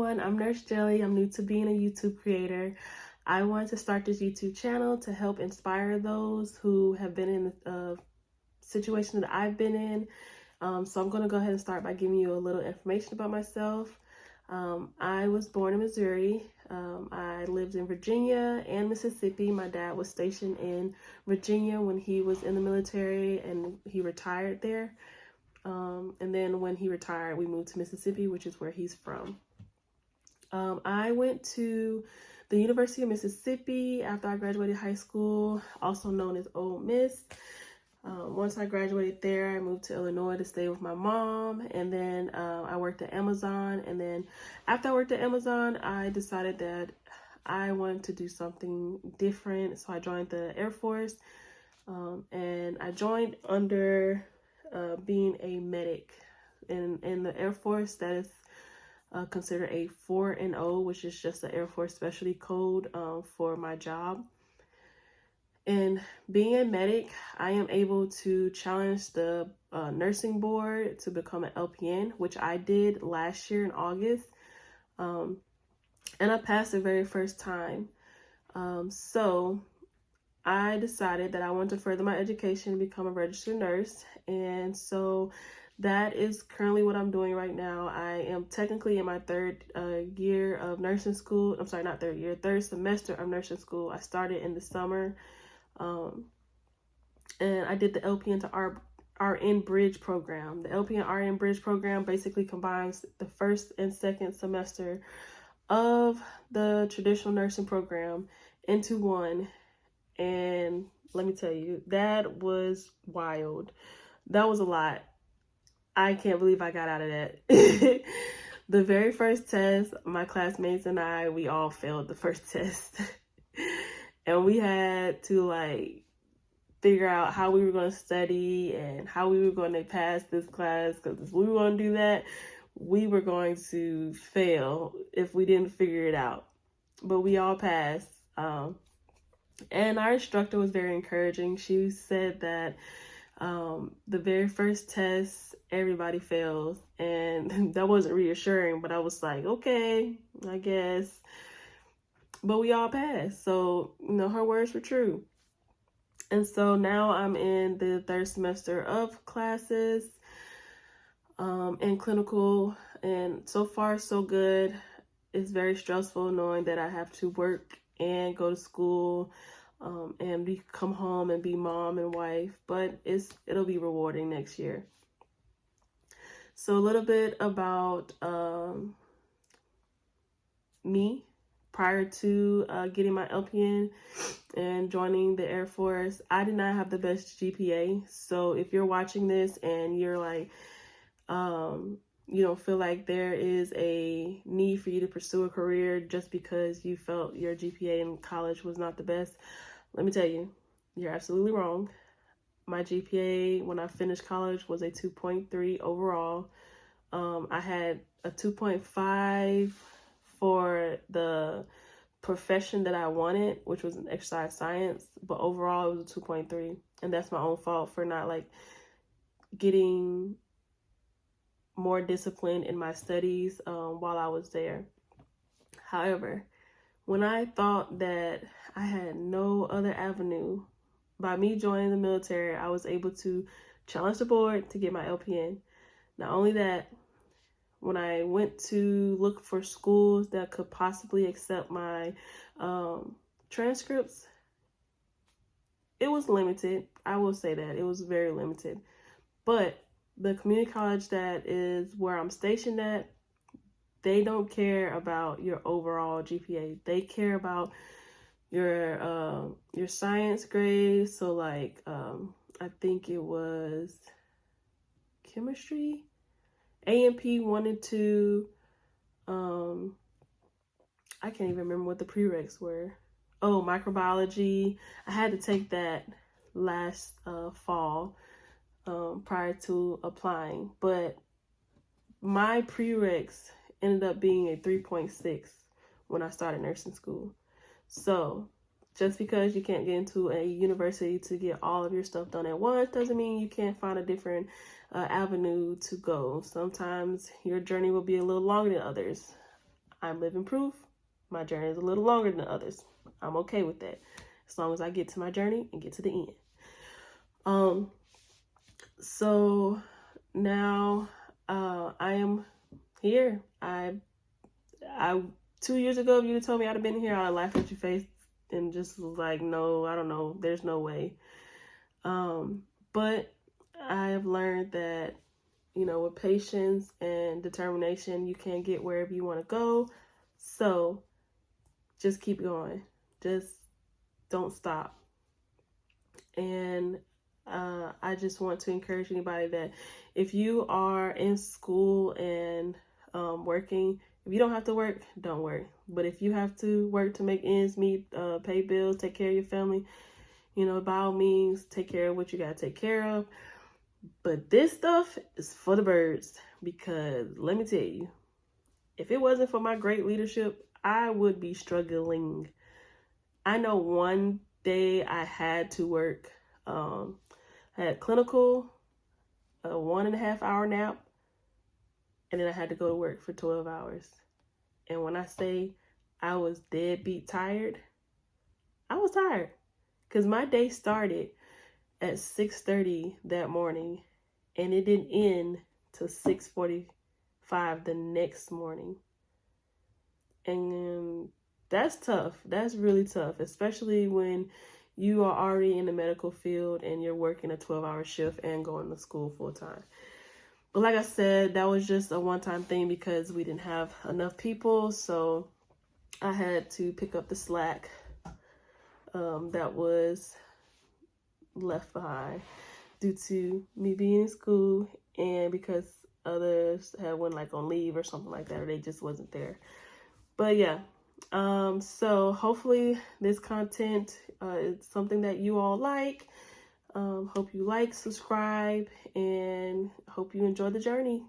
everyone, I'm Nurse Jelly. I'm new to being a YouTube creator. I wanted to start this YouTube channel to help inspire those who have been in the situation that I've been in. So I'm going to go ahead and start by giving you a little information about myself. I was born in Missouri. I lived in Virginia and Mississippi. My dad was stationed in Virginia when he was in the military and he retired there. And then when he retired, we moved to Mississippi, which is where he's from. I went to the University of Mississippi after I graduated high school, also known as Ole Miss. Once I graduated there, I moved to Illinois to stay with my mom, and then I worked at Amazon. And then after I worked at Amazon, I decided that I wanted to do something different, so I joined the Air Force, and I joined under being a medic. In the Air Force, that is considered a 4-0, which is just the Air Force specialty code for my job. And being a medic, I am able to challenge the nursing board to become an LPN, which I did last year in August. And I passed the very first time. So I decided that I wanted to further my education and become a registered nurse. And so that is currently what I'm doing right now. I am technically in my third year of nursing school. I'm sorry, not third year, third semester of nursing school. I started in the summer. And I did the LPN to RN Bridge program. The LPN RN Bridge program basically combines the first and second semester of the traditional nursing program into one. And let me tell you, that was wild. That was a lot. I can't believe I got out of that. The very first test, my classmates and we all failed the first test. And we had to figure out how we were going to study and how we were going to pass this class, because if we were going to do that, we were going to fail if we didn't figure it out. But we all passed. And our instructor was very encouraging. She said that the very first test, everybody fails. And that wasn't reassuring, but I was like, okay, I guess. But we all passed. So, her words were true. And so now I'm in the third semester of classes in clinical. And so far, so good. It's very stressful knowing that I have to work and go to school and come home and be mom and wife. But it'll be rewarding next year. So a little bit about me. Prior to getting my LPN and joining the Air Force, I did not have the best GPA. So if you're watching this and you're like, you don't feel like there is a need for you to pursue a career just because you felt your GPA in college was not the best, let me tell you, you're absolutely wrong. My GPA when I finished college was a 2.3 overall. I had a 2.5 for the profession that I wanted, which was an exercise science, but overall it was a 2.3, and that's my own fault for not getting more disciplined in my studies while I was there. However, when I thought that I had no other avenue, by me joining the military, I was able to challenge the board to get my LPN. Not only that, when I went to look for schools that could possibly accept my transcripts, it was limited. I will say that. It was very limited. But the community college that is where I'm stationed at, they don't care about your overall GPA. They care about your science grades. So I think it was chemistry, A&P 1 and 2. I can't even remember what the prereqs were. Oh, microbiology. I had to take that last fall prior to applying. But my prereqs ended up being a 3.6 when I started nursing school. So just because you can't get into a university to get all of your stuff done at once doesn't mean you can't find a different avenue to go. Sometimes your journey will be a little longer than others. I'm living proof. My journey is a little longer than others. I'm okay with that, as long as I get to my journey and get to the end. So now I am here. I 2 years ago, if you'd have told me I'd have been here, I'd have laughed at your face and just was like, no, I don't know. There's no way. But I have learned that, you know, with patience and determination, you can get wherever you want to go. So just keep going. Just don't stop. And I just want to encourage anybody that if you are in school and working, if you don't have to work, don't work. But if you have to work to make ends meet, pay bills, take care of your family, you know, by all means, take care of what you got to take care of. But this stuff is for the birds, because let me tell you, if it wasn't for my great leadership, I would be struggling. I know one day I had to work. I had clinical, a 1.5 hour nap, and then I had to go to work for 12 hours. And when I say I was deadbeat tired, I was tired, because my day started at 6:30 that morning, and it didn't end till 6:45 the next morning. And that's tough. That's really tough, especially when you are already in the medical field and you're working a 12-hour shift and going to school full time. But like I said, that was just a one-time thing because we didn't have enough people. So I had to pick up the slack that was left behind due to me being in school and because others had went like on leave or something like that, or they just wasn't there. But yeah, so hopefully this content is something that you all like. Hope you like, subscribe, and hope you enjoy the journey.